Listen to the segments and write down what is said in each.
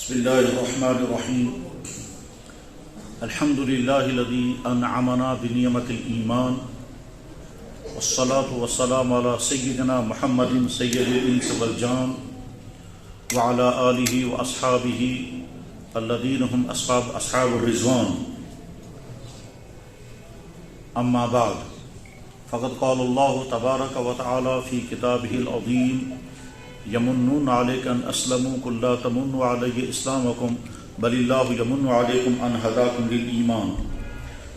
بسم الله الرحمن الرحيم الحمد لله الذي أنعمنا بنعمة الإيمان والصلاة والسلام على سيدنا محمد سيد الإنس والجان وعلى آله وأصحابه الذين هم أصحاب الرضوان أما بعد فقد قال الله تبارك وتعالى في كتابه العظيم يمنون عليك أن أسلموا قل لا تمنوا علي إسلامكم بل الله يمن عليكم أن هداكم للإيمان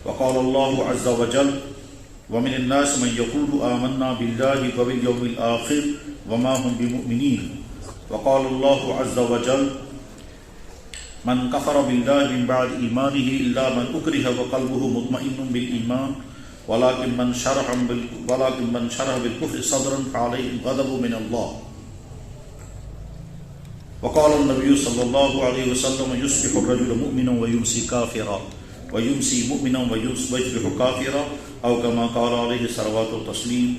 وقال الله عز وجل ومن الناس من يقول آمنا بالله وباليوم الآخر وما هم بمؤمنين وقال الله عز وجل من كفر بالله من بعد إيمانه إلا من أكره وقلبه مطمئن بالإيمان ولكن من شرح بالكفر صدرا فعليهم غضب من الله وقال النبي صلى الله عليه وسلم يصبح الرجل مؤمنا ويمسي كافرا ويمسي مؤمنا ويصبح كافرا أو كما قال عليه الصلوات والتسليم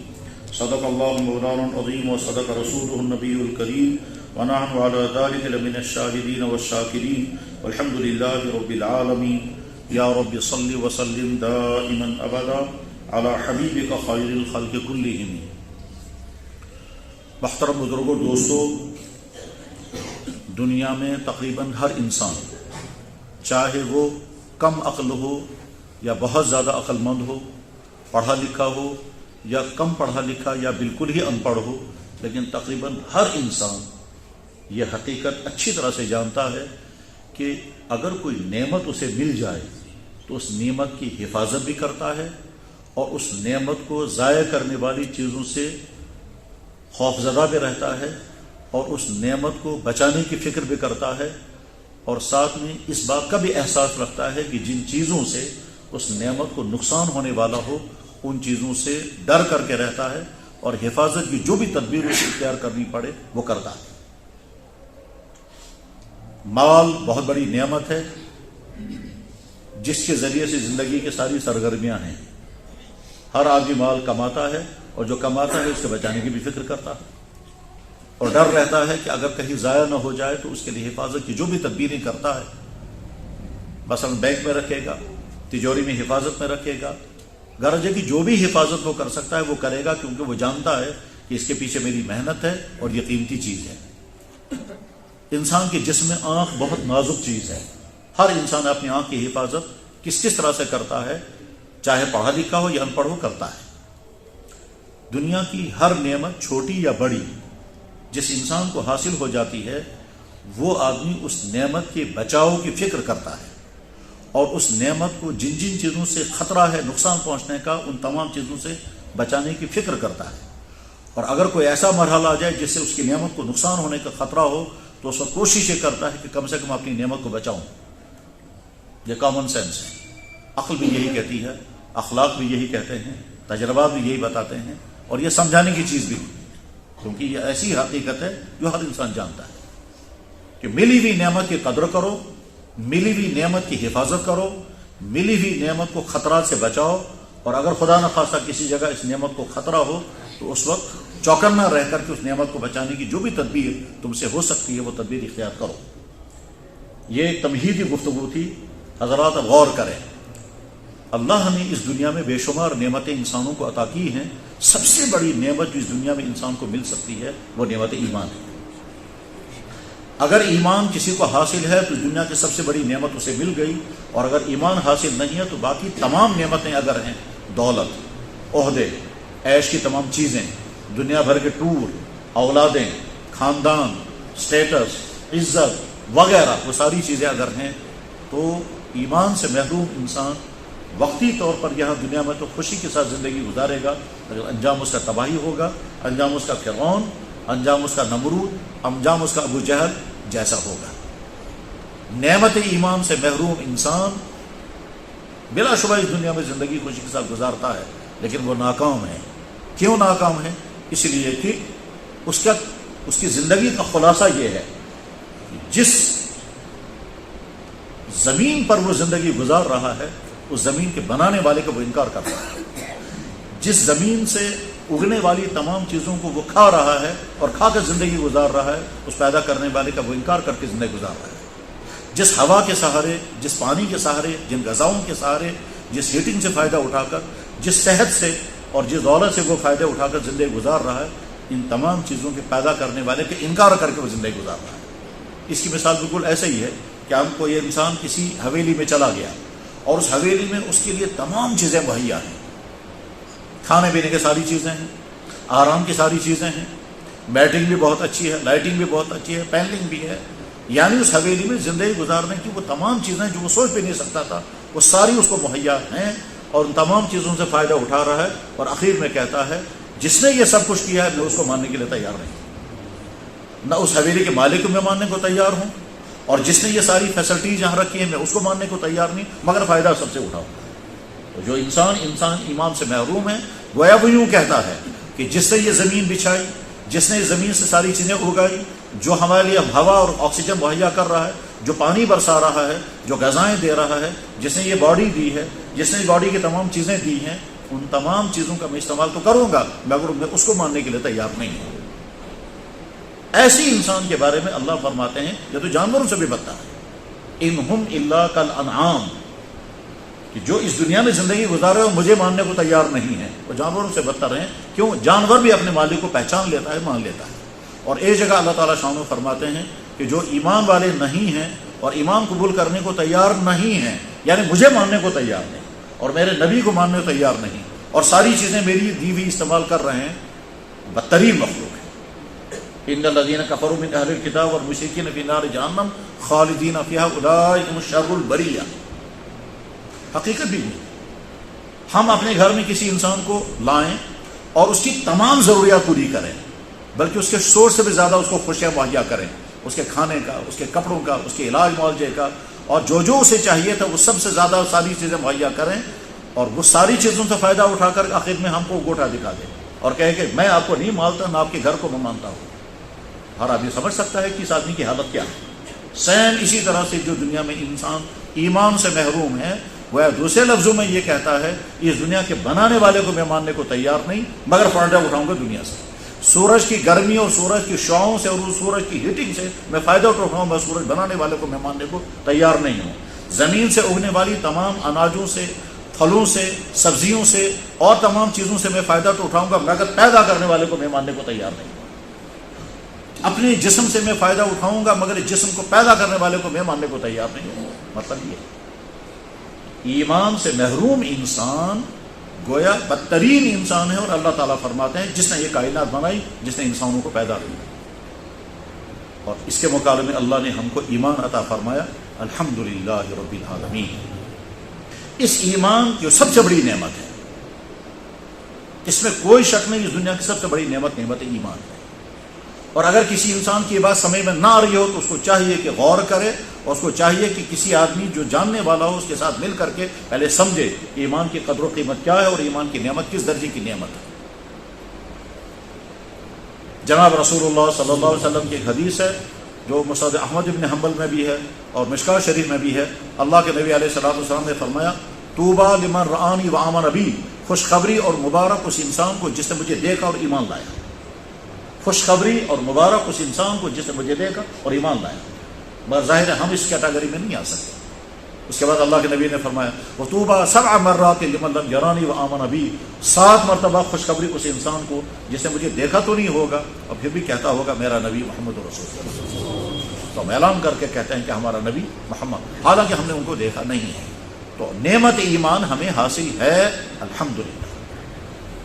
صدق الله مولانا العظيم وصدق رسوله النبي الكريم ونحن على ذلك لمن الشاهدين والشاكرين والحمد لله رب العالمين يا رب صل وسلم دائما أبدا على حبيبك خير الخلق كلهم. محترم بزرگوں دوستو، دنیا میں تقریباً ہر انسان چاہے وہ کم عقل ہو یا بہت زیادہ عقل مند ہو، پڑھا لکھا ہو یا کم پڑھا لکھا یا بالکل ہی ان پڑھ ہو، لیکن تقریباً ہر انسان یہ حقیقت اچھی طرح سے جانتا ہے کہ اگر کوئی نعمت اسے مل جائے تو اس نعمت کی حفاظت بھی کرتا ہے اور اس نعمت کو ضائع کرنے والی چیزوں سے خوفزدہ بھی رہتا ہے اور اس نعمت کو بچانے کی فکر بھی کرتا ہے، اور ساتھ میں اس بات کا بھی احساس رکھتا ہے کہ جن چیزوں سے اس نعمت کو نقصان ہونے والا ہو ان چیزوں سے ڈر کر کے رہتا ہے، اور حفاظت کی جو بھی تدبیر اسے اختیار کرنی پڑے وہ کرتا ہے. مال بہت بڑی نعمت ہے جس کے ذریعے سے زندگی کی ساری سرگرمیاں ہیں. ہر آدمی مال کماتا ہے اور جو کماتا ہے اس کے بچانے کی بھی فکر کرتا ہے اور ڈر رہتا ہے کہ اگر کہیں ضائع نہ ہو جائے تو اس کے لیے حفاظت کی جو بھی تدبیریں کرتا ہے، مثلا بینک میں رکھے گا، تجوری میں حفاظت میں رکھے گا، غرض ہے کہ جو بھی حفاظت وہ کر سکتا ہے وہ کرے گا، کیونکہ وہ جانتا ہے کہ اس کے پیچھے میری محنت ہے اور یہ قیمتی چیز ہے. انسان کے جسم میں آنکھ بہت نازک چیز ہے. ہر انسان اپنی آنکھ کی حفاظت کس طرح سے کرتا ہے، چاہے پڑھا لکھا ہو یا ان پڑھ ہو، کرتا ہے. دنیا کی ہر نعمت چھوٹی یا بڑی جس انسان کو حاصل ہو جاتی ہے وہ آدمی اس نعمت کے بچاؤ کی فکر کرتا ہے اور اس نعمت کو جن چیزوں سے خطرہ ہے نقصان پہنچنے کا ان تمام چیزوں سے بچانے کی فکر کرتا ہے. اور اگر کوئی ایسا مرحلہ آ جائے جس سے اس کی نعمت کو نقصان ہونے کا خطرہ ہو تو اس وقت کوشش یہ کرتا ہے کہ کم سے کم اپنی نعمت کو بچاؤں. یہ کامن سینس ہے. عقل بھی یہی کہتی ہے، اخلاق بھی یہی کہتے ہیں، تجربات بھی یہی بتاتے ہیں، اور یہ سمجھانے کی چیز بھی، کیونکہ یہ ایسی حقیقت ہے جو ہر انسان جانتا ہے کہ ملی ہوئی نعمت کی قدر کرو، ملی ہوئی نعمت کی حفاظت کرو، ملی ہوئی نعمت کو خطرات سے بچاؤ، اور اگر خدا نخواستہ کسی جگہ اس نعمت کو خطرہ ہو تو اس وقت چوکنا رہ کر کے اس نعمت کو بچانے کی جو بھی تدبیر تم سے ہو سکتی ہے وہ تدبیر اختیار کرو. یہ ایک تمہیدی گفتگو تھی. حضرات اب غور کریں، اللہ نے اس دنیا میں بے شمار نعمتیں انسانوں کو عطا کی ہیں. سب سے بڑی نعمت جو اس دنیا میں انسان کو مل سکتی ہے وہ نعمت ایمان ہے. اگر ایمان کسی کو حاصل ہے تو دنیا کی سب سے بڑی نعمت اسے مل گئی، اور اگر ایمان حاصل نہیں ہے تو باقی تمام نعمتیں اگر ہیں، دولت، عہدے، عیش کی تمام چیزیں، دنیا بھر کے ٹور، اولادیں، خاندان، سٹیٹس، عزت وغیرہ، وہ ساری چیزیں اگر ہیں تو ایمان سے محروم انسان وقتی طور پر یہاں دنیا میں تو خوشی کے ساتھ زندگی گزارے گا، اگر انجام اس کا تباہی ہوگا، انجام اس کا فرعون، انجام اس کا نمرود، انجام اس کا ابو جہل جیسا ہوگا. نعمت ایمان سے محروم انسان بلا شبہ اس دنیا میں زندگی خوشی کے ساتھ گزارتا ہے، لیکن وہ ناکام ہے. کیوں ناکام ہے؟ اس لیے کہ اس کی زندگی کا خلاصہ یہ ہے کہ جس زمین پر وہ زندگی گزار رہا ہے اس زمین کے بنانے والے کا وہ انکار کرتا ہے. جس زمین سے اگنے والی تمام چیزوں کو وہ کھا رہا ہے اور کھا کر زندگی گزار رہا ہے، اس پیدا کرنے والے کا وہ انکار کر کے زندگی گزار رہا ہے. جس ہوا کے سہارے، جس پانی کے سہارے، جن غذاؤں کے سہارے، جس ہیٹنگ سے فائدہ اٹھا کر، جس صحت سے اور جس دولت سے وہ فائدہ اٹھا کر زندگی گزار رہا ہے، ان تمام چیزوں کے پیدا کرنے والے کے انکار کر کے وہ زندگی گزار رہا ہے۔ اس کی مثال بالکل ایسے ہی ہے کہ ہم کو یہ انسان کسی حویلی میں چلا گیا اور اس حویلی میں اس کے لیے تمام چیزیں مہیا ہیں، کھانے پینے کی ساری چیزیں ہیں، آرام کی ساری چیزیں ہیں، بیٹنگ بھی بہت اچھی ہے، لائٹنگ بھی بہت اچھی ہے، پینلنگ بھی ہے، یعنی اس حویلی میں زندگی گزارنے کی وہ تمام چیزیں جو وہ سوچ بھی نہیں سکتا تھا وہ ساری اس کو مہیا ہیں، اور ان تمام چیزوں سے فائدہ اٹھا رہا ہے، اور آخر میں کہتا ہے جس نے یہ سب کچھ کیا ہے میں اس کو ماننے کے لیے تیار نہیں، نہ اس حویلی کے مالک کو میں ماننے کو تیار ہوں، اور جس نے یہ ساری فیسلٹیز یہاں رکھی ہیں میں اس کو ماننے کو تیار نہیں، مگر فائدہ سب سے اٹھاؤں۔ تو جو انسان ایمان سے محروم ہے، گویا وہ یوں کہتا ہے کہ جس نے یہ زمین بچھائی، جس نے زمین سے ساری چیزیں اگائی، جو ہمارے لیے ہوا اور آکسیجن مہیا کر رہا ہے، جو پانی برسا رہا ہے، جو غذائیں دے رہا ہے، جس نے یہ باڈی دی ہے، جس نے باڈی کی تمام چیزیں دی ہیں، ان تمام چیزوں کا میں استعمال تو کروں گا مگر میں اس کو ماننے کے لیے تیار نہیں ہوں۔ ایسی انسان کے بارے میں اللہ فرماتے ہیں یہ تو جانوروں سے بھی بدتر ہے، انہم الا کالانعام، کہ جو اس دنیا میں زندگی گزارے اور مجھے ماننے کو تیار نہیں ہے وہ جانوروں سے بدتر ہیں۔ کیوں؟ جانور بھی اپنے مالک کو پہچان لیتا ہے، مان لیتا ہے۔ اور ایک جگہ اللہ تعالیٰ شان فرماتے ہیں کہ جو ایمان والے نہیں ہیں اور ایمان قبول کرنے کو تیار نہیں ہیں، یعنی مجھے ماننے کو تیار نہیں اور میرے نبی کو ماننے کو تیار نہیں اور ساری چیزیں میری دی ہوئی استعمال کر رہے ہیں، بدترین مخلوق ہے۔ ان الذین کفروا من اہل الکتاب والمشرکین فی نار جہنم خالدین فیہا اولئک هم شر البریہ۔ حقیقت بھی نہیں، ہم اپنے گھر میں کسی انسان کو لائیں اور اس کی تمام ضروریات پوری کریں، بلکہ اس کے شور سے بھی زیادہ اس کو خوشیاں مہیا کریں، اس کے کھانے کا، اس کے کپڑوں کا، اس کے علاج معالجے کا، اور جو جو اسے چاہیے تھا وہ سب سے زیادہ ساری چیزیں مہیا کریں، اور وہ ساری چیزوں سے فائدہ اٹھا کر آخر میں ہم کو گوٹا دکھا دیں اور کہے کہ میں آپ کو نہیں مانتا، نہ آپ کے گھر کو میں مانتا ہوں۔ ہر آدمی سمجھ سکتا ہے کہ اس آدمی کی حالت کیا ہے۔ سیم اسی طرح سے جو دنیا میں انسان ایمان سے محروم ہے، وہ دوسرے لفظوں میں یہ کہتا ہے اس دنیا کے بنانے والے کو میں ماننے کو تیار نہیں مگر فائدہ اٹھاؤں گا دنیا سے، سورج کی گرمی اور سورج کی شعاؤں سے اور سورج کی ہیٹنگ سے میں فائدہ اٹھاؤں گا، سورج بنانے والے کو میں ماننے کو تیار نہیں ہوں۔ زمین سے اگنے والی تمام اناجوں سے، پھلوں سے، سبزیوں سے اور تمام چیزوں سے میں فائدہ تو اٹھاؤں گا مگر پیدا کرنے والے کو میں ماننے کو تیار نہیں ہوں۔ اپنے جسم سے میں فائدہ اٹھاؤں گا مگر جسم کو پیدا کرنے والے کو میں ماننے کو تیار نہیں ہوں۔ مطلب یہ ایمان سے محروم انسان گویا بدترین انسان ہے، اور اللہ تعالیٰ فرماتے ہیں جس نے یہ کائنات بنائی، جس نے انسانوں کو پیدا کیا، اور اس کے مقابلے میں اللہ نے ہم کو ایمان عطا فرمایا، الحمدللہ رب العالمین۔ اس ایمان کی سب سے بڑی نعمت ہے، اس میں کوئی شک نہیں، اس دنیا کی سب سے بڑی نعمت ایمان ہے۔ اور اگر کسی انسان کی بات سمجھ میں نہ آ رہی ہو تو اس کو چاہیے کہ غور کرے، اور اس کو چاہیے کہ کسی آدمی جو جاننے والا ہو اس کے ساتھ مل کر کے پہلے سمجھے ایمان کی قدر و قیمت کیا ہے اور ایمان کی نعمت کس درجے کی نعمت ہے۔ جناب رسول اللہ صلی اللہ علیہ وسلم کی ایک حدیث ہے جو مسند احمد بن حنبل میں بھی ہے اور مشکوٰۃ شریف میں بھی ہے۔ اللہ کے نبی علیہ الصلوۃ والسلام نے فرمایا، طوبیٰ لمن رآنی وآمن بی، خوشخبری اور مبارک اس انسان کو جس نے مجھے دیکھا اور ایمان لایا۔ خوشخبری اور مبارک اس انسان کو جس نے مجھے دیکھا اور ایمان لایا۔ مگر ظاہر ہے ہم اس کیٹیگری میں نہیں آ سکتے۔ اس کے بعد اللہ کے نبی نے فرمایا، وطوبیٰ سبع مرات لمن لم یرانی وآمن بی، 7 مرتبہ خوشخبری اس انسان کو جس نے مجھے دیکھا تو نہیں ہوگا اور پھر بھی کہتا ہوگا میرا نبی محمد رسول اللہ، تو ہم اعلان کر کے کہتے ہیں کہ ہمارا نبی محمد، حالانکہ ہم نے ان کو دیکھا نہیں ہے۔ تو نعمت ایمان ہمیں حاصل ہے الحمدللہ۔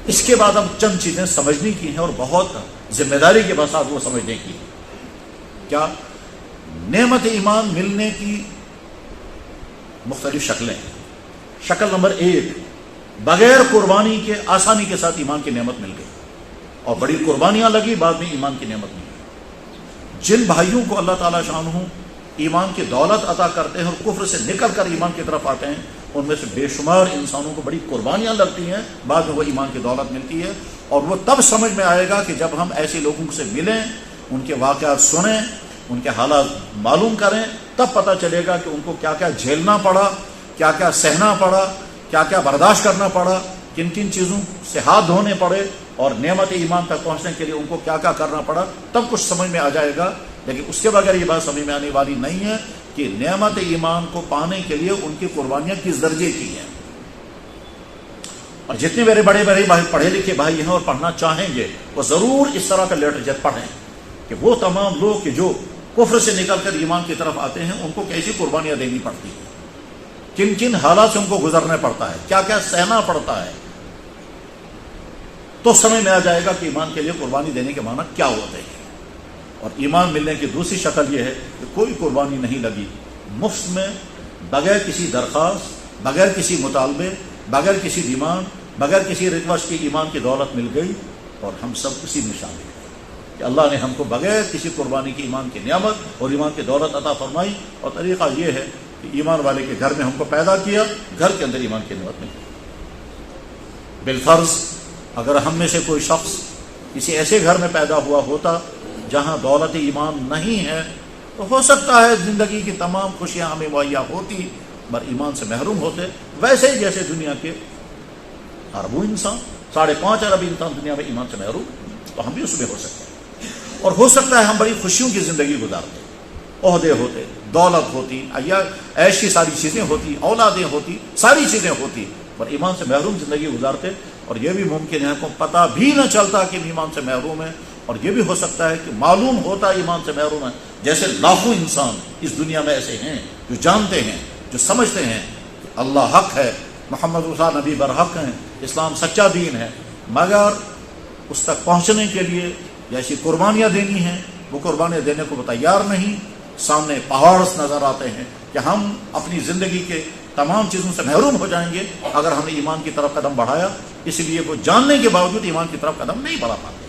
اس کے بعد ہم چند چیزیں سمجھنے کی ہیں اور بہت ذمہ داری کے ساتھ وہ سمجھنے کی۔ کیا؟ نعمت ایمان ملنے کی مختلف شکلیں ہیں۔ شکل نمبر 1، بغیر قربانی کے آسانی کے ساتھ ایمان کی نعمت مل گئی اور بڑی قربانیاں لگی، بعد میں ایمان کی نعمت ملی۔ جن بھائیوں کو اللہ تعالیٰ شانہ ایمان کی دولت عطا کرتے ہیں اور کفر سے نکل کر ایمان کی طرف آتے ہیں، ان میں سے بے شمار انسانوں کو بڑی قربانیاں لگتی ہیں، بعد میں وہ ایمان کی دولت ملتی ہے، اور وہ تب سمجھ میں آئے گا کہ جب ہم ایسے لوگوں سے ملیں، ان کے واقعات سنیں، ان کے حالات معلوم کریں، تب پتہ چلے گا کہ ان کو کیا کیا جھیلنا پڑا، کیا کیا سہنا پڑا، کیا کیا برداشت کرنا پڑا، کن کن چیزوں سے ہاتھ دھونے پڑے، اور نعمت ایمان تک پہنچنے کے لیے ان کو کیا کیا کرنا پڑا، تب کچھ سمجھ میں آ جائے گا۔ لیکن اس کے بغیر یہ بات سمجھ میں آنے والی نہیں ہے کہ کہ نعمت ایمان کو پانے کے لیے ان کی قربانیاں کس درجے کی ہیں. اور جتنے میرے بڑے بڑے بھائی پڑھے لکھے بھائی ہیں اور پڑھنا چاہیں گے وہ ضرور اس طرح کا لٹریچر پڑھیں کہ وہ تمام لوگ کہ جو کفر سے نکل کر ایمان کی طرف آتے ہیں ان کو کیسی قربانیاں دینی پڑتی ہیں, کن کن حالات سے ان کو گزرنا پڑتا ہے, کیا کیا سہنا پڑتا ہے, تو سمجھ میں آ جائے گا کہ ایمان کے لیے قربانی دینے کے معنی کیا ہوتے ہیں. اور ایمان ملنے کی دوسری شکل یہ ہے کہ کوئی قربانی نہیں لگی, مفت میں بغیر کسی درخواست, بغیر کسی مطالبے, بغیر کسی ڈیمانڈ, بغیر کسی ریکویسٹ کی ایمان کی دولت مل گئی اور ہم سب اسی میں شامل ہیں کہ اللہ نے ہم کو بغیر کسی قربانی کی ایمان کی نعمت اور ایمان کی دولت عطا فرمائی. اور طریقہ یہ ہے کہ ایمان والے کے گھر میں ہم کو پیدا کیا, گھر کے اندر ایمان کی نعمت ملی. بالفرض اگر ہم میں سے کوئی شخص کسی ایسے گھر میں پیدا ہوا ہوتا جہاں دولت ایمان نہیں ہے تو ہو سکتا ہے زندگی کی تمام خوشیاں ہمیں مہیا ہوتی پر ایمان سے محروم ہوتے, ویسے ہی جیسے دنیا کے اربوں انسان, 5.5 ارب انسان دنیا میں ایمان سے محروم, تو ہم بھی اس میں ہو سکتے ہیں. اور ہو سکتا ہے ہم بڑی خوشیوں کی زندگی گزارتے, عہدے ہوتے, دولت ہوتی, عیش کی ساری چیزیں ہوتی, اولادیں ہوتی, ساری چیزیں ہوتی, پر ایمان سے محروم زندگی گزارتے. اور یہ بھی ممکن ہے کو پتہ بھی نہ چلتا کہ ایمان سے محروم ہے, اور یہ بھی ہو سکتا ہے کہ معلوم ہوتا ایمان سے محروم ہے. جیسے لاکھوں انسان اس دنیا میں ایسے ہیں جو جانتے ہیں, جو سمجھتے ہیں کہ اللہ حق ہے, محمد رسول اللہ نبی برحق ہیں, اسلام سچا دین ہے, مگر اس تک پہنچنے کے لیے جیسی قربانیاں دینی ہیں وہ قربانیاں دینے کو وہ تیار نہیں. سامنے پہاڑ نظر آتے ہیں کہ ہم اپنی زندگی کے تمام چیزوں سے محروم ہو جائیں گے اگر ہم نے ایمان کی طرف قدم بڑھایا, اس لیے وہ جاننے کے باوجود ایمان کی طرف قدم نہیں بڑھا پاتے.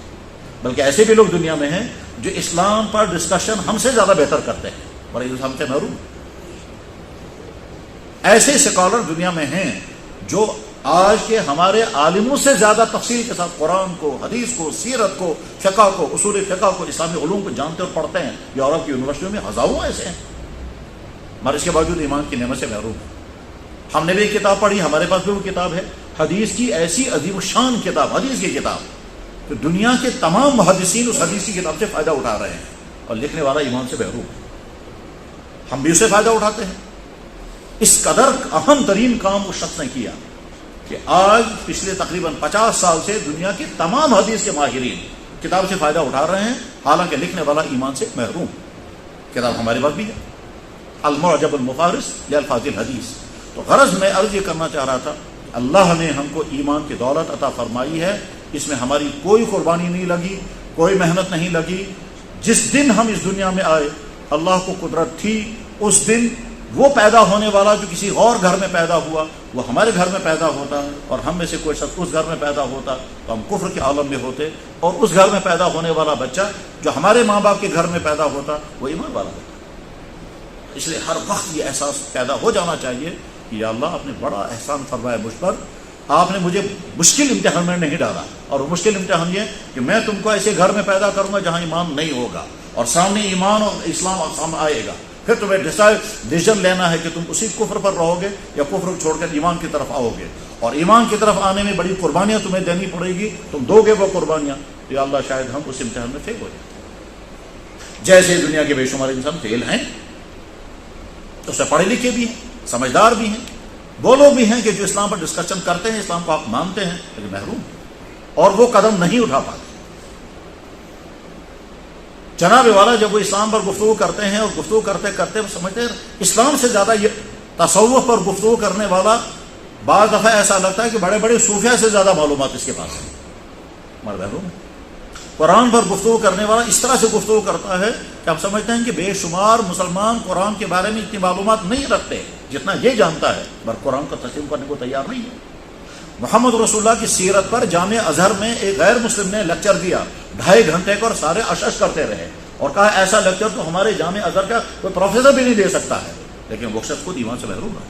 بلکہ ایسے بھی لوگ دنیا میں ہیں جو اسلام پر ڈسکشن ہم سے زیادہ بہتر کرتے ہیں اور ہم سے محروم. ایسے سکالر دنیا میں ہیں جو آج کے ہمارے عالموں سے زیادہ تفصیل کے ساتھ قرآن کو, حدیث کو, سیرت کو, فقہ کو, اصول فقہ کو, اسلامی علوم کو جانتے اور پڑھتے ہیں. یورپ کی یونیورسٹیوں میں ہزاروں ایسے ہیں مگر اس کے باوجود ایمان کی نعمت سے محروم. ہم نے بھی ایک کتاب پڑھی, ہمارے پاس بھی وہ کتاب ہے, حدیث کی ایسی عظیم الشان کتاب, حدیث کی کتاب, کہ دنیا کے تمام محدثین اس حدیث کی کتاب سے فائدہ اٹھا رہے ہیں اور لکھنے والا ایمان سے محروم ہے. ہم بھی اس سے فائدہ اٹھاتے ہیں. اس قدر اہم ترین کام اس شخص نے کیا کہ آج پچھلے تقریباً 50 سال سے دنیا کے تمام حدیث کے ماہرین کتاب سے فائدہ اٹھا رہے ہیں, حالانکہ لکھنے والا ایمان سے محروم. کتاب ہمارے پاس بھی ہے, المعجم المفارس لالفاظ الحدیث. تو غرض میں عرض یہ کرنا چاہ رہا تھا, اللہ نے ہم کو ایمان کی دولت عطا فرمائی ہے, اس میں ہماری کوئی قربانی نہیں لگی, کوئی محنت نہیں لگی. جس دن ہم اس دنیا میں آئے اللہ کو قدرت تھی, اس دن وہ پیدا ہونے والا جو کسی اور گھر میں پیدا ہوا وہ ہمارے گھر میں پیدا ہوتا, اور ہم میں سے کوئی شخص اس گھر میں پیدا ہوتا تو ہم کفر کے عالم میں ہوتے, اور اس گھر میں پیدا ہونے والا بچہ جو ہمارے ماں باپ کے گھر میں پیدا ہوتا وہ ایمان والا ہوتا. اس لیے ہر وقت یہ احساس پیدا ہو جانا چاہیے کہ یا اللہ آپ نے بڑا احسان فرمایا مجھ پر, آپ نے مجھے مشکل امتحان میں نہیں ڈالا. اور وہ مشکل امتحان یہ کہ میں تم کو ایسے گھر میں پیدا کروں گا جہاں ایمان نہیں ہوگا, اور سامنے ایمان اور اسلام سامنے آئے گا. پھر تمہیں ڈیسیژن لینا ہے کہ تم اسی کفر پر رہو گے یا کفر کو چھوڑ کر ایمان کی طرف آؤ گے. اور ایمان کی طرف آنے میں بڑی قربانیاں تمہیں دینی پڑے گی, تم دو گے وہ قربانیاں, تو یا اللہ شاید ہم اس امتحان میں فیل ہو جائیں. جیسے دنیا کے بے شمار انسان فیل ہیں, تو اسے پڑھے لکھے بھی ہیں, سمجھدار بھی ہیں, وہ لوگ بھی ہیں کہ جو اسلام پر ڈسکشن کرتے ہیں, اسلام کو آپ مانتے ہیں, لیکن محروم ہیں اور وہ قدم نہیں اٹھا پاتے. جناب والا جب وہ اسلام پر گفتگو کرتے ہیں اور گفتگو کرتے کرتے وہ سمجھتے ہیں اسلام سے زیادہ یہ تصوف پر گفتگو کرنے والا بعض دفعہ ایسا لگتا ہے کہ بڑے بڑے صوفیہ سے زیادہ معلومات اس کے پاس ہیں, مگر محروم ہے. قرآن پر گفتگو کرنے والا اس طرح سے گفتگو کرتا ہے کہ آپ سمجھتے ہیں کہ بے شمار مسلمان قرآن کے بارے میں اتنی معلومات نہیں رکھتے جتنا یہ جانتا ہے, پر قرآن کا تسلیم کرنے کو تیار نہیں ہے. محمد رسول اللہ کی سیرت پر جامع ازہر میں ایک غیر مسلم نے لیکچر دیا 2.5 گھنٹے کا, اور سارے اشش کرتے رہے اور کہا ایسا لیکچر تو ہمارے جامع ازہر کا کوئی پروفیسر بھی نہیں دے سکتا ہے, لیکن وہ شخص خود ایمان سے محروم رہا.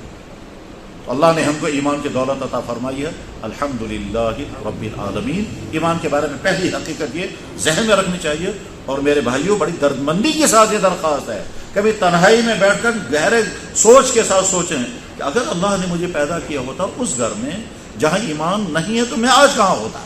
تو اللہ نے ہم کو ایمان کی دولت عطا فرمائی ہے, الحمدللہ رب العالمین. ایمان کے بارے میں پہلی حقیقت یہ ذہن میں رکھنی چاہیے. اور میرے بھائیوں بڑی دردمندی کے ساتھ یہ درخواست ہے, کبھی تنہائی میں بیٹھ کر گہرے سوچ کے ساتھ سوچیں کہ اگر اللہ نے مجھے پیدا کیا ہوتا اس گھر میں جہاں ایمان نہیں ہے تو میں آج کہاں ہوتا.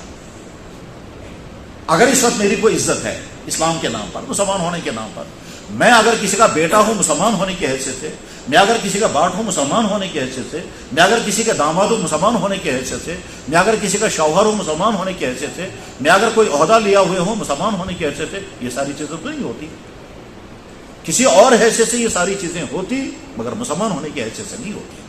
اگر اس وقت میری کوئی عزت ہے اسلام کے نام پر, مسلمان ہونے کے نام پر, میں اگر کسی کا بیٹا ہوں مسلمان ہونے کی حیثیت سے، میں اگر کسی کا باپ ہوں مسلمان ہونے کی حیثیت سے، میں اگر کسی کا داماد ہوں مسلمان ہونے کی حیثیت سے، میں اگر کسی کا شوہر ہوں مسلمان ہونے کی حیثیت سے، میں اگر کوئی عہدہ لیا ہوئے ہوں مسلمان ہونے کی حیثیت سے، یہ ساری چیزیں تو نہیں ہوتی. کسی اور حیثیت سے یہ ساری چیزیں ہوتی، مگر مسلمان ہونے کی حیثیت سے نہیں ہوتی.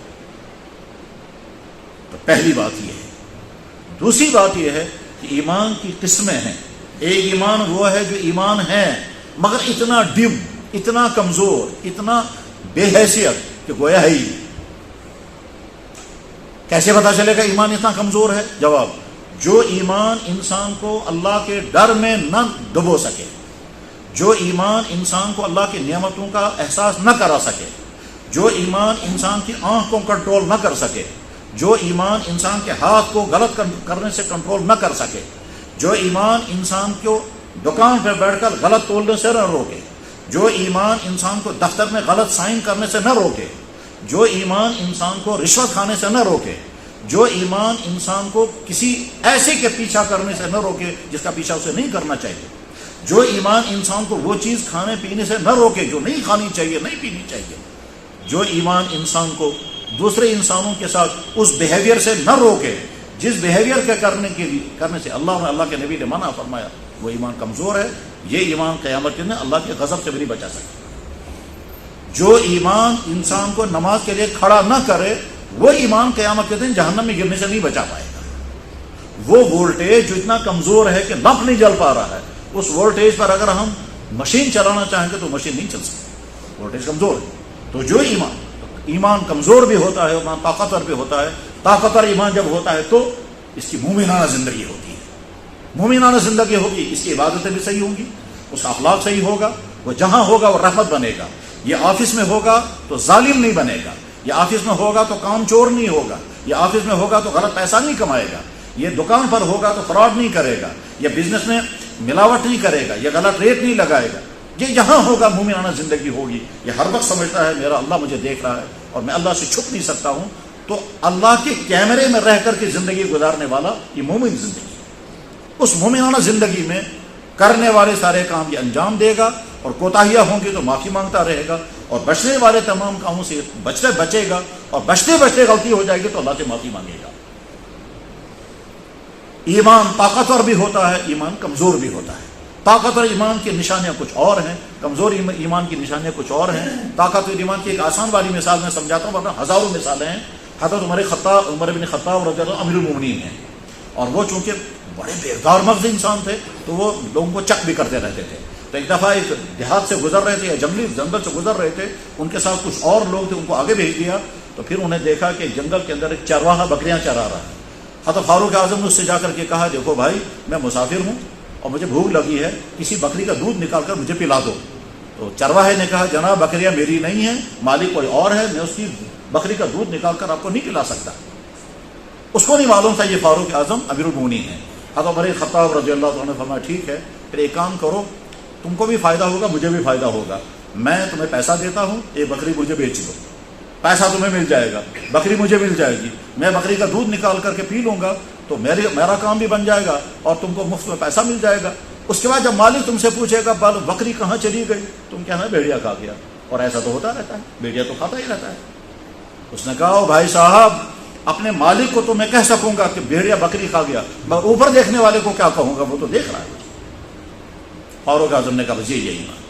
تو پہلی بات یہ ہے. دوسری بات یہ ہے کہ ایمان کی قسمیں ہیں. ایک ایمان وہ ہے جو ایمان ہے مگر اتنا ڈم، اتنا کمزور، اتنا بے حیثیت کہ گویا ہے ہی. کیسے پتا چلے گا ایمان اتنا کمزور ہے؟ جواب: جو ایمان انسان کو اللہ کے ڈر میں نہ ڈبو سکے، جو ایمان انسان کو اللہ کی نعمتوں کا احساس نہ کرا سکے، جو ایمان انسان کی آنکھ کو کنٹرول نہ کر سکے، جو ایمان انسان کے ہاتھ کو غلط کرنے سے کنٹرول نہ کر سکے، جو ایمان انسان کو دکان پہ بیٹھ کر غلط تولنے سے نہ روکے، جو ایمان انسان کو دفتر میں غلط سائن کرنے سے نہ روکے، جو ایمان انسان کو رشوت کھانے سے نہ روکے، جو ایمان انسان کو کسی ایسے کے پیچھا کرنے سے نہ روکے جس کا پیچھا اسے نہیں کرنا چاہیے، جو ایمان انسان کو وہ چیز کھانے پینے سے نہ روکے جو نہیں کھانی چاہیے، نہیں پینی چاہیے، جو ایمان انسان کو دوسرے انسانوں کے ساتھ اس بیہیویئر سے نہ روکے جس بیہیویئر کے کرنے سے اللہ کے نبی نے منع فرمایا، وہ ایمان کمزور ہے. یہ ایمان قیامت کے دن اللہ کے غضب سے بھی نہیں بچا سکتا. جو ایمان انسان کو نماز کے لیے کھڑا نہ کرے، وہ ایمان قیامت کے دن جہنم میں گرنے سے نہیں بچا پائے گا. وہ وولٹیج جو اتنا کمزور ہے کہ لمپ نہیں جل پا رہا ہے، اس وولٹیج پر اگر ہم مشین چلانا چاہیں گے تو مشین نہیں چل سکتی، وولٹیج کمزور ہے. تو جو ایمان کمزور بھی ہوتا ہے، ایمان طاقتور بھی ہوتا ہے. طاقتور ایمان جب ہوتا ہے تو اس کی مومنانہ زندگی ہوتی ہے. مومنانہ زندگی ہوگی، اس کی عبادتیں بھی صحیح ہوں گی، اس کا اخلاق صحیح ہوگا، وہ جہاں ہوگا وہ رحمت بنے گا. یہ آفس میں ہوگا تو ظالم نہیں بنے گا، یہ آفس میں ہوگا تو کام چور نہیں ہوگا، یہ آفس میں ہوگا تو غلط پیسہ نہیں کمائے گا، یہ دکان پر ہوگا تو فراڈ نہیں کرے گا، یہ بزنس میں ملاوٹ نہیں کرے گا، یہ غلط ریٹ نہیں لگائے گا. یہ جہاں ہوگا مومنانہ زندگی ہوگی. یہ ہر وقت سمجھتا ہے میرا اللہ مجھے دیکھ رہا ہے اور میں اللہ سے چھپ نہیں سکتا ہوں. تو اللہ کے کیمرے میں رہ کر کے زندگی گزارنے والا یہ مومن زندگی. اس مومنانہ زندگی میں کرنے والے سارے کام یہ انجام دے گا، اور کوتاہیاں ہوں گی تو معافی مانگتا رہے گا، اور بچنے والے تمام کاموں سے بچے گا، اور بچتے غلطی ہو جائے گی تو اللہ سے معافی مانگے گا. ایمان طاقتور بھی ہوتا ہے، ایمان کمزور بھی ہوتا ہے. طاقتور ایمان کی نشانیاں کچھ اور ہیں، کمزور ایمان کی نشانیاں کچھ اور ہیں. طاقتور ایمان کی ایک آسان والی مثال میں سمجھاتا ہوں، ورنہ ہزاروں مثالیں ہیں. حضرت عمر بن خطاب رضی اللہ عنہ امیر المومنین ہیں، اور وہ چونکہ بڑے بیدار مغز انسان تھے تو وہ لوگوں کو چک بھی کرتے رہتے تھے. تو ایک دفعہ ایک دیہات سے گزر رہے تھے یا جنگل سے گزر رہے تھے، ان کے ساتھ کچھ اور لوگ تھے، ان کو آگے بھیج دیا. تو پھر انہیں دیکھا کہ جنگل کے اندر ایک چرواہا بکریاں چرا رہا ہے. حضرت فاروق اعظم نے اس سے جا کر کے کہا، دیکھو بھائی، میں مسافر ہوں اور مجھے بھوک لگی ہے، کسی بکری کا دودھ نکال کر مجھے پلا دو. تو چرواہے نے کہا، جناب بکریاں میری نہیں ہیں، مالک کوئی اور ہے، میں اس کی بکری کا دودھ نکال کر آپ کو نہیں پلا سکتا. اس کو نہیں معلوم تھا یہ فاروق اعظم امیر المومنین ہیں. حضرت عمر خطاب رضی اللہ عنہ نے فرمایا، ٹھیک ہے، پھر ایک کام کرو، تم کو بھی فائدہ ہوگا، مجھے بھی فائدہ ہوگا. میں تمہیں پیسہ دیتا ہوں، یہ بکری مجھے بیچ دو، پیسہ تمہیں مل جائے گا، بکری مجھے مل جائے گی. میں بکری کا دودھ نکال کر کے پی لوں گا تو میرا کام بھی بن جائے گا اور تم کو مفت میں پیسہ مل جائے گا. اس کے بعد جب مالک تم سے پوچھے گا بکری کہاں چلی گئی، تم کہنا بھیڑیا کھا گیا. اور ایسا تو ہوتا رہتا ہے، بھیڑیا تو کھاتا ہی رہتا ہے. اس نے کہا، او بھائی صاحب، اپنے مالک کو تو میں کہہ سکوں گا کہ بھیڑیا بکری کھا گیا، میں اوپر دیکھنے والے کو کیا کہوں گا، وہ تو دیکھ رہا ہے. فاروق اعظم نے کہا، بس یہی ایمان.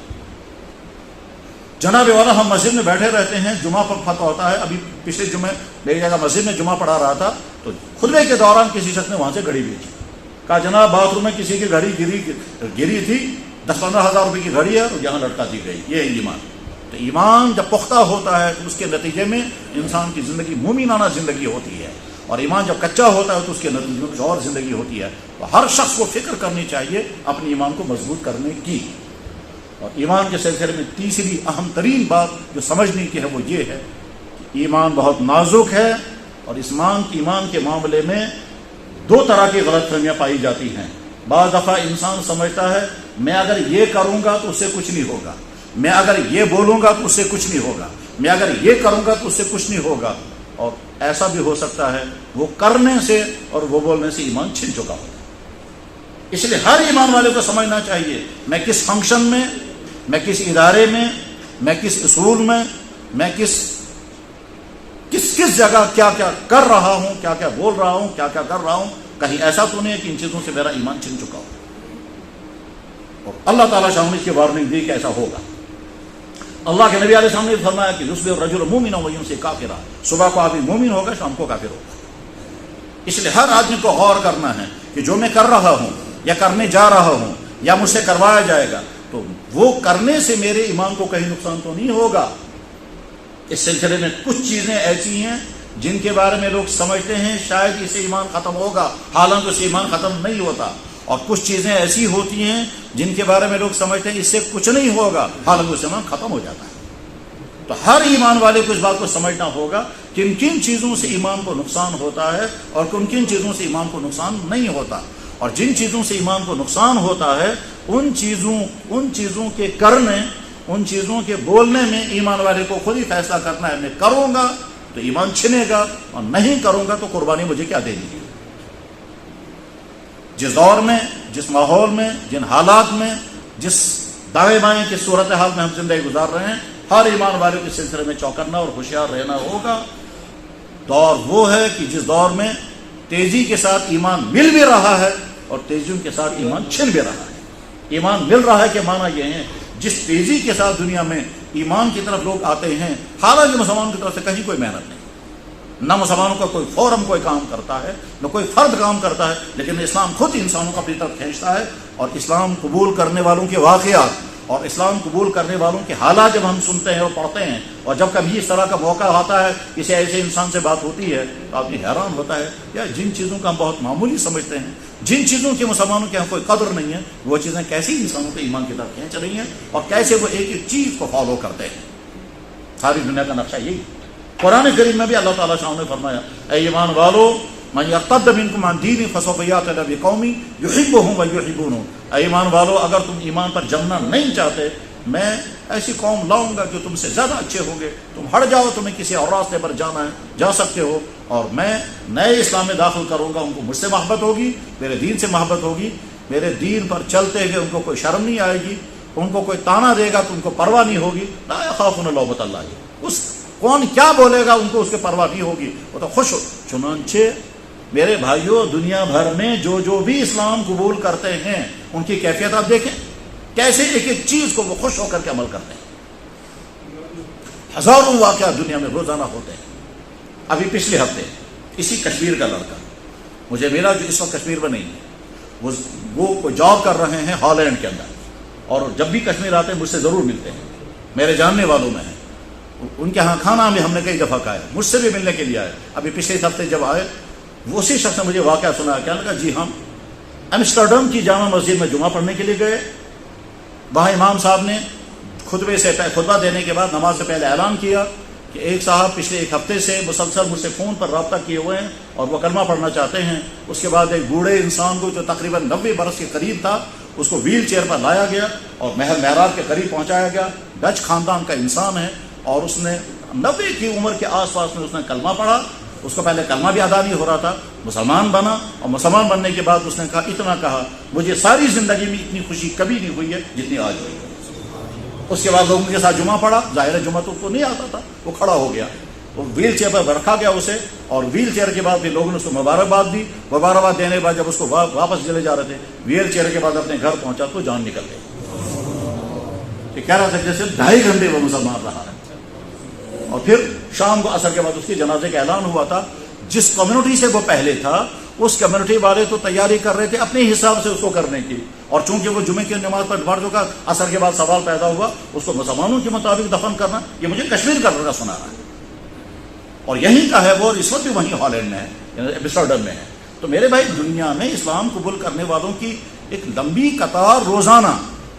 جناب والا، ہم مسجد میں بیٹھے رہتے ہیں، جمعہ پر فتح ہوتا ہے. ابھی پچھلے جمعے میری جگہ مسجد میں جمعہ پڑھا رہا تھا تو خطبے کے دوران کسی شخص نے وہاں سے گھڑی بھیجی. کہا، جناب باتھ روم میں کسی کی گھڑی گری تھی، 10-15 ہزار روپے کی گھڑی ہے اور یہاں لٹکا دی گئی. یہ ہے ایمان. تو ایمان جب پختہ ہوتا ہے تو اس کے نتیجے میں انسان کی زندگی مومنانہ زندگی ہوتی ہے، اور ایمان جب کچا ہوتا ہے تو اس کے نتیجے میں کچھ اور زندگی ہوتی ہے. تو ہر شخص کو فکر کرنی چاہیے اپنے ایمان کو مضبوط کرنے کی. اور ایمان کے سلسلے میں تیسری اہم ترین بات جو سمجھنے کی ہے وہ یہ ہے کہ ایمان بہت نازک ہے، اور ایمان کے معاملے میں دو طرح کی غلط فہمیاں پائی جاتی ہیں. بعض دفعہ انسان سمجھتا ہے میں اگر یہ کروں گا تو اس سے کچھ نہیں ہوگا، میں اگر یہ بولوں گا تو اس سے کچھ نہیں ہوگا، میں اگر یہ کروں گا تو اس سے کچھ نہیں ہوگا. اور ایسا بھی ہو سکتا ہے وہ کرنے سے اور وہ بولنے سے ایمان چھن چکا ہوگا. اس لیے ہر ایمان والے کو سمجھنا چاہیے میں کس فنکشن میں، میں کس ادارے میں، میں کس اصول میں، میں کس جگہ کیا کیا کر رہا ہوں، کیا کیا بول رہا ہوں، کیا کیا کر رہا ہوں، کہیں ایسا تو نہیں ہے کہ ان چیزوں سے میرا ایمان چھن چکا ہو. اور اللہ تعالیٰ شاہ نے اس کی وارننگ دی کہ ایسا ہوگا. اللہ کے نبی علیہ السلام نے فرمایا کہ یصبح الرجل مؤمنا ویمسی کافرا، صبح کو آدمی مومن ہوگا، شام کو کافر ہوگا. اس لیے ہر آدمی کو غور کرنا ہے کہ جو میں کر رہا ہوں یا کرنے جا رہا ہوں یا مجھ سے کروایا جائے گا تو وہ کرنے سے میرے ایمان کو کہیں نقصان تو نہیں ہوگا. اس سلسلے میں کچھ چیزیں ایسی ہیں جن کے بارے میں لوگ سمجھتے ہیں شاید اس سے ایمان ختم ہوگا، حالانکہ اس سے ایمان ختم نہیں ہوتا. اور کچھ چیزیں ایسی ہوتی ہیں جن کے بارے میں لوگ سمجھتے ہیں اس سے کچھ نہیں ہوگا، حالانکہ اس سے ایمان ختم ہو جاتا ہے. تو ہر ایمان والے کو اس بات کو سمجھنا ہوگا کن کن چیزوں سے ایمان کو نقصان ہوتا ہے اور کن کن چیزوں سے ایمان کو نقصان نہیں ہوتا. اور جن چیزوں سے ایمان کو نقصان ہوتا ہے ان چیزوں کے کرنے، ان چیزوں کے بولنے میں ایمان والے کو خود ہی فیصلہ کرنا ہے. میں کروں گا تو ایمان چھنے گا اور نہیں کروں گا تو قربانی مجھے کیا دینی ہے. جس دور میں، جس ماحول میں، جن حالات میں، جس دائیں بائیں کی صورتحال میں ہم زندگی گزار رہے ہیں، ہر ایمان والے کے سلسلے میں چوکنا اور ہوشیار رہنا ہوگا. دور وہ ہے کہ جس دور میں تیزی کے ساتھ ایمان مل بھی رہا ہے اور تیزیوں کے ساتھ ایمان چھن بھی رہا ہے. ایمان مل رہا ہے کہ معنی یہ ہے جس تیزی کے ساتھ دنیا میں ایمان کی طرف لوگ آتے ہیں، حالانکہ مسلمانوں کی طرف سے کہیں کوئی محنت نہیں، نہ مسلمانوں کا کوئی فورم کوئی کام کرتا ہے، نہ کوئی فرد کام کرتا ہے، لیکن اسلام خود انسانوں کو اپنی طرف کھینچتا ہے. اور اسلام قبول کرنے والوں کے واقعات اور اسلام قبول کرنے والوں کے حالات جب ہم سنتے ہیں اور پڑھتے ہیں، اور جب کبھی اس طرح کا موقع آتا ہے کسی ایسے انسان سے بات ہوتی ہے تو آدمی حیران ہوتا ہے یا جن چیزوں کا ہم بہت معمولی سمجھتے ہیں، جن چیزوں کی مسلمانوں کے یہاں کوئی قدر نہیں ہے، وہ چیزیں کیسی انسانوں کے ایمان کی طرف کھینچ رہی ہیں اور کیسے وہ ایک ایک چیز کو فالو کرتے ہیں. ساری دنیا کا نقشہ یہی. قرآن کریم میں بھی اللہ تعالیٰ شاہ نے فرمایا اے ایمان والو من یرتد منکم عن دینہ فسوف یأتی اللہ بقوم یحبهم ویحبونه. اے ایمان والو اگر تم ایمان پر جمنا نہیں چاہتے، میں ایسی قوم لاؤں گا جو تم سے زیادہ اچھے ہوں گے. تم ہٹ جاؤ، تمہیں کسی اور راستے پر جانا ہے جا سکتے ہو، اور میں نئے اسلام میں داخل کروں گا. ان کو مجھ سے محبت ہوگی، میرے دین سے محبت ہوگی، میرے دین پر چلتے ہوئے ان کو کوئی شرم نہیں آئے گی، ان کو کوئی تانا دے گا تو ان کو پرواہ نہیں ہوگی. لا یخافون لومۃ لائم. اس کون کیا بولے گا ان کو اس کے پرواہ نہیں ہوگی، وہ تو خوش ہو. چنانچہ میرے بھائیوں، دنیا بھر میں جو بھی اسلام قبول کرتے ہیں ان کی کیفیت آپ دیکھیں کیسے ایک ایک چیز کو وہ خوش ہو کر کے عمل کرتے ہیں. ہزاروں واقعات دنیا میں روزانہ ہوتے ہیں. ابھی پچھلے ہفتے اسی کشمیر کا لڑکا مجھے ملا جو اس وقت کشمیر میں نہیں ہے، وہ کوئی جاب کر رہے ہیں ہالینڈ کے اندر، اور جب بھی کشمیر آتے ہیں مجھ سے ضرور ملتے ہیں، میرے جاننے والوں میں ہیں. ان کے ہاں کھانا بھی ہم نے کئی دفعہ کھایا، مجھ سے بھی ملنے کے لیے آئے. ابھی پچھلے ہفتے جب آئے وہ اسی شخص نے مجھے واقعہ سنا. کیا لگا؟ جی ہم ایمسٹرڈم کی جامع مسجد میں جمعہ پڑھنے کے لیے گئے. وہاں امام صاحب نے خطبہ دینے کے بعد نماز سے پہلے اعلان کیا کہ ایک صاحب پچھلے ایک ہفتے سے مسلسل مجھ سے فون پر رابطہ کیے ہوئے ہیں اور وہ کلمہ پڑھنا چاہتے ہیں. اس کے بعد ایک بوڑھے انسان کو جو تقریباً 90 برس کے قریب تھا اس کو ویل چیئر پر لایا گیا اور محراب کے قریب پہنچایا گیا. ڈچ خاندان کا انسان ہے اور اس نے 90 کی عمر کے آس پاس میں اس نے کلمہ پڑھا. اس کو پہلے کلمہ بھی ادا نہیں ہو رہا تھا، مسلمان بنا، اور مسلمان بننے کے بعد اس نے کہا اتنا کہا مجھے ساری زندگی میں اتنی خوشی کبھی نہیں ہوئی ہے جتنی آج ہوئی. اس کے بعد لوگوں کے ساتھ جمعہ پڑھا. ظاہر جمعہ تو اس کو نہیں آتا تھا، وہ کھڑا ہو گیا، وہ ویل چیئر پر رکھا گیا اسے، اور ویل چیئر کے بعد پھر لوگوں نے اس کو مبارکباد دی. مبارکباد دینے کے بعد جب اس کو واپس چلے جا رہے تھے ویل چیئر کے بعد اپنے گھر پہنچا تو جان نکل گئی. کہہ رہا تھا جیسے 2.5 گھنٹے وہ مسلمان رہا ہے. اور پھر شام کو عصر کے بعد اس کے جنازے کا اعلان ہوا تھا. جس کمیونٹی سے وہ پہلے تھا اس کمیونٹی والے تو تیاری کر رہے تھے اپنے حساب سے اس کو کرنے کی، اور چونکہ وہ جمعے کی نماز پر بڑھ چکا، عصر کے بعد سوال پیدا ہوا اس کو مسلمانوں کے مطابق دفن کرنا. یہ مجھے کشمیر کا لڑکا سنا رہا ہے اور یہیں کا ہے وہ، اور اس وقت بھی وہیں ہالینڈ میں ہے، ایمسٹرڈم میں ہے. تو میرے بھائی، دنیا میں اسلام قبول کرنے والوں کی ایک لمبی قطار روزانہ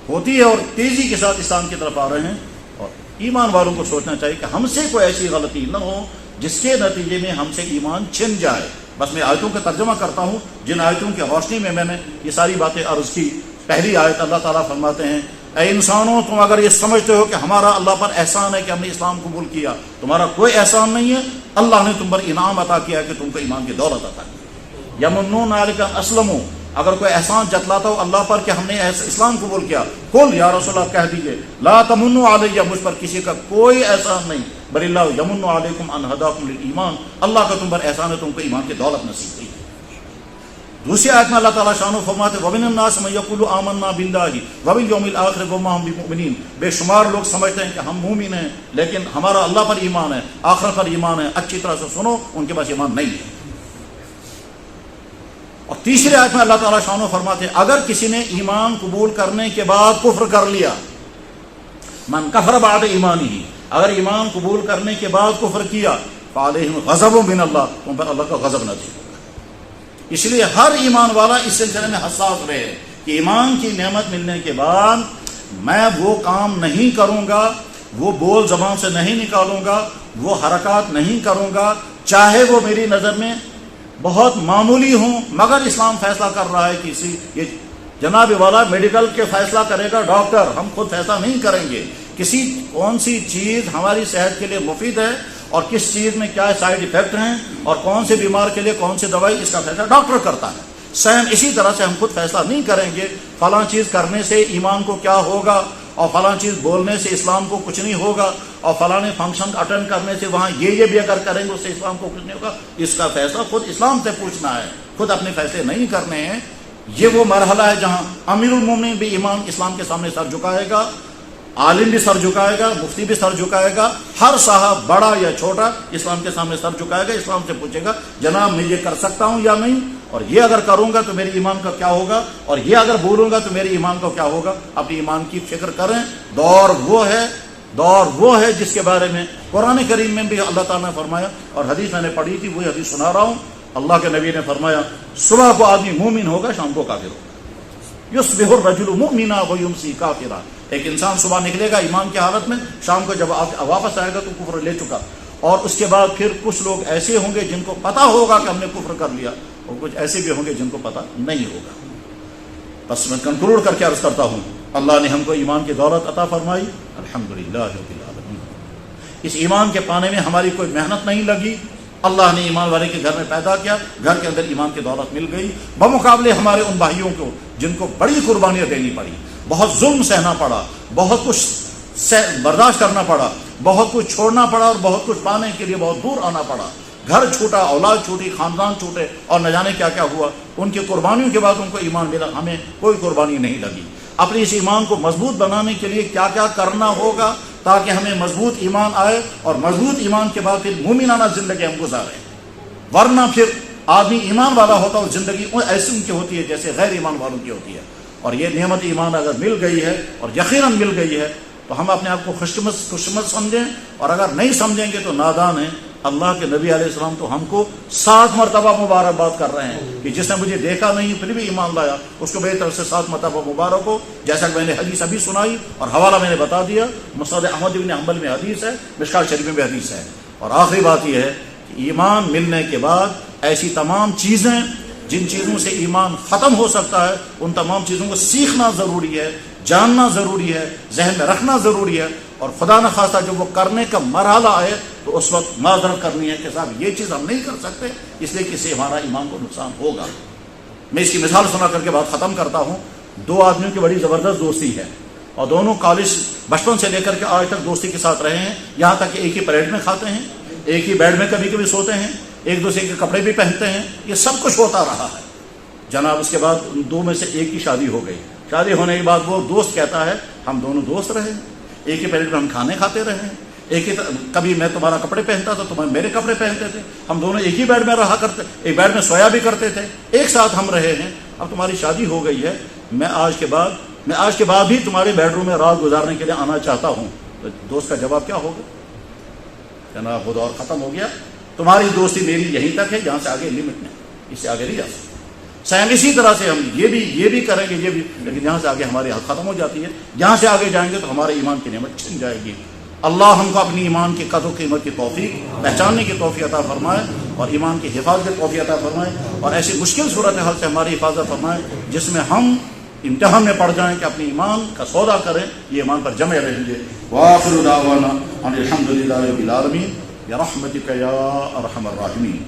ہوتی ہے اور تیزی کے ساتھ اسلام کی طرف آ رہے ہیں. اور ایمان والوں کو سوچنا چاہیے کہ ہم سے کوئی ایسی غلطی نہ ہو جس کے نتیجے میں ہم سے ایمان چھن جائے. بس میں آیتوں کا ترجمہ کرتا ہوں جن آیتوں کی روشنی میں نے یہ ساری باتیں عرض کی. پہلی آیت اللہ تعالیٰ فرماتے ہیں اے انسانوں، تم اگر یہ سمجھتے ہو کہ ہمارا اللہ پر احسان ہے کہ ہم نے اسلام قبول کیا، تمہارا کوئی احسان نہیں ہے. اللہ نے تم پر انعام عطا کیا کہ تم کو ایمان کی دولت عطا کی. یمنون علیک اسلموا، اگر کوئی احسان جتلاتا ہو اللہ پر کہ ہم نے اسلام قبول کیا، قل یا رسول اللہ کہہ دیجئے لا تمنوا علیہ، مجھ پر کسی کا کوئی احسان نہیں، بل اللہ یمن علیکم ان ہداکم للایمان، اللہ کا تم پر احسان ہے، تم کو ایمان کی دولت نصیب کی۔ دوسری آیت میں اللہ تعالیٰ شان و فرماتے وَمِنَ النَّاسِ مَن يَقُولُ آمَنَّا بِاللَّهِ وَبِالْيَوْمِ الْآخِرِ وَمَا هُم بِمُؤْمِنِينَ، بے شمار لوگ سمجھتے ہیں کہ ہم مومن ہیں لیکن ہمارا اللہ پر ایمان ہے، آخرت پر ایمان ہے۔ اچھی طرح سے سنو، ان کے پاس ایمان نہیں ہے۔ اور تیسری آیت میں اللہ تعالیٰ شان و فرماتے ہیں اگر کسی نے ایمان قبول کرنے کے بعد کفر کر لیا، من کفر بعد ایمانہ، اگر ایمان قبول کرنے کے بعد کفر کیا، فعلیہم غضب من اللہ، تم پر اللہ کا غضب نازل ہوگا۔ اس لیے ہر ایمان والا اس سلسلے میں حساس رہے کہ ایمان کی نعمت ملنے کے بعد میں وہ کام نہیں کروں گا، وہ بول زبان سے نہیں نکالوں گا، وہ حرکات نہیں کروں گا، چاہے وہ میری نظر میں بہت معمولی ہوں، مگر اسلام فیصلہ کر رہا ہے کسی، یہ جناب والا میڈیکل کے فیصلہ کرے گا ڈاکٹر، ہم خود فیصلہ نہیں کریں گے، کسی کون سی چیز ہماری صحت کے لیے مفید ہے اور کس چیز میں کیا سائیڈ ایفیکٹ ہیں اور کون سے بیمار کے لیے کون سی دوائی، اس کا فیصلہ ڈاکٹر کرتا ہے۔ سیم اسی طرح سے ہم خود فیصلہ نہیں کریں گے فلاں چیز کرنے سے ایمان کو کیا ہوگا اور فلاں چیز بولنے سے اسلام کو کچھ نہیں ہوگا اور فلاں فنکشن اٹینڈ کرنے سے وہاں یہ بھی اگر کریں گے اس سے اسلام کو کچھ نہیں ہوگا۔ اس کا فیصلہ خود اسلام سے پوچھنا ہے، خود اپنے فیصلے نہیں کرنے ہیں۔ یہ وہ مرحلہ ہے جہاں امیر المومنین بھی ایمان اسلام کے سامنے سر جھکائے گا، عالم بھی سر جھکائے گا، مفتی بھی سر جھکائے گا، ہر صاحب بڑا یا چھوٹا اسلام کے سامنے سر جھکائے گا، اسلام سے پوچھے گا جناب میں یہ کر سکتا ہوں یا نہیں، اور یہ اگر کروں گا تو میرے ایمان کا کیا ہوگا، اور یہ اگر بولوں گا تو میرے ایمان کا کیا ہوگا۔ اپنی ایمان کی فکر کریں۔ دور وہ ہے جس کے بارے میں قرآن کریم میں بھی اللہ تعالیٰ نے فرمایا، اور حدیث میں نے پڑھی تھی، وہی حدیث سنا رہا ہوں۔ اللہ کے نبی نے فرمایا صبح کو آدمی مومن ہوگا، شام کو کافر ہوگا۔ یصبح الرجل مؤمنا ویمسی کافرا، ایک انسان صبح نکلے گا ایمان کی حالت میں، شام کو جب واپس آئے گا تو کفر لے چکا۔ اور اس کے بعد پھر کچھ لوگ ایسے ہوں گے جن کو پتا ہوگا کہ ہم نے کفر کر لیا، اور کچھ ایسے بھی ہوں گے جن کو پتا نہیں ہوگا۔ بس میں کنکلوڈ کر کے عرض کرتا ہوں، اللہ نے ہم کو ایمان کی دولت عطا فرمائی، الحمدللہ رب العالمین۔ اس ایمان کے پانے میں ہماری کوئی محنت نہیں لگی، اللہ نے ایمان والے کے گھر میں پیدا کیا، گھر کے اندر ایمان کی دولت مل گئی، بمقابلے ہمارے ان بھائیوں کو جن کو بڑی قربانیاں دینی پڑی، بہت ظلم سہنا پڑا، بہت کچھ برداشت کرنا پڑا، بہت کچھ چھوڑنا پڑا، اور بہت کچھ پانے کے لیے بہت دور آنا پڑا، گھر چھوٹا، اولاد چھوٹی، خاندان چھوٹے، اور نہ جانے کیا کیا ہوا۔ ان کی قربانیوں کے بعد ان کو ایمان ملا، ہمیں کوئی قربانی نہیں لگی۔ اپنے اس ایمان کو مضبوط بنانے کے لیے کیا کیا کرنا ہوگا تاکہ ہمیں مضبوط ایمان آئے، اور مضبوط ایمان کے بعد پھر مومنانہ زندگی ہم گزاریں، ورنہ پھر آدمی ایمان والا ہوتا اور زندگی ایسی ان کی ہوتی ہے جیسے غیر ایمان والوں کی ہوتی ہے۔ اور یہ نعمت ایمان اگر مل گئی ہے، اور یقیناً مل گئی ہے، تو ہم اپنے آپ کو خوشقسمت سمجھیں، اور اگر نہیں سمجھیں گے تو نادان ہیں۔ اللہ کے نبی علیہ السلام تو ہم کو 7 مرتبہ مبارکباد کر رہے ہیں کہ جس نے مجھے دیکھا نہیں پھر بھی ایمان لایا، اس کو میری طرف سے 7 مرتبہ مبارک ہو۔ جیسا کہ میں نے حدیث ابھی سنائی اور حوالہ میں نے بتا دیا، مسند احمد بن حنبل میں حدیث ہے، مشکات شریف میں بھی حدیث ہے۔ اور آخری بات یہ ہے کہ ایمان ملنے کے بعد ایسی تمام چیزیں جن چیزوں سے ایمان ختم ہو سکتا ہے، ان تمام چیزوں کو سیکھنا ضروری ہے، جاننا ضروری ہے، ذہن میں رکھنا ضروری ہے، اور خدا نہ خواستہ جب وہ کرنے کا مرحلہ آئے تو اس وقت معذرت کرنی ہے کہ صاحب یہ چیز ہم نہیں کر سکتے، اس لیے کہ اس سے ہمارا ایمان کو نقصان ہوگا۔ میں اس کی مثال سنا کر کے بات ختم کرتا ہوں۔ 2 آدمیوں کی بڑی زبردست دوستی ہے، اور دونوں کالج بچپن سے لے کر کے آج تک دوستی کے ساتھ رہے ہیں، یہاں تک کہ ایک ہی پلیٹ میں کھاتے ہیں، ایک ہی بیڈ میں کبھی کبھی سوتے ہیں، ایک دوسرے کے کپڑے بھی پہنتے ہیں، یہ سب کچھ ہوتا رہا ہے۔ جناب اس کے بعد ان 2 میں سے ایک کی شادی ہو گئی۔ شادی ہونے کے بعد وہ دوست کہتا ہے ہم دونوں دوست رہے، ایک ہی پلیٹ میں ہم کھانے کھاتے رہے، ایک ہی کبھی میں تمہارا کپڑے پہنتا تھا، تمہیں میرے کپڑے پہنتے تھے، ہم دونوں ایک ہی بیڈ میں رہا کرتے، ایک بیڈ میں سویا بھی کرتے تھے، ایک ساتھ ہم رہے ہیں۔ اب تمہاری شادی ہو گئی ہے، میں آج کے بعد بھی تمہارے بیڈ روم میں رات گزارنے کے لیے آنا چاہتا ہوں۔ تو دوست کا جواب کیا ہوگا؟ جناب وہ دور ختم ہو گیا، تمہاری دوستی میری یہیں تک ہے، یہاں سے آگے لمٹ نہیں، اس سے آگے نہیں جا سکتے۔ سیم اسی طرح سے ہم یہ بھی کریں گے، یہ بھی، لیکن یہاں سے آگے ہماری حد ختم ہو جاتی ہے۔ یہاں سے آگے جائیں گے تو ہمارے ایمان کی نعمت چھن جائے گی۔ اللہ ہم کو اپنی ایمان کی قدر و قیمت کی توفیق پہچاننے کی توفیق عطا فرمائے، اور ایمان کی حفاظت کی توفیق عطا فرمائے، اور ایسی مشکل صورتحال سے ہماری حفاظت فرمائے جس میں ہم امتحان میں پڑ جائیں کہ اپنی ایمان کا سودا کریں، یہ ایمان پر جمے رہیں گے۔ وآخر دعوانا ان الحمد للہ رب العالمین برحمتک یا ارحم الراحمین۔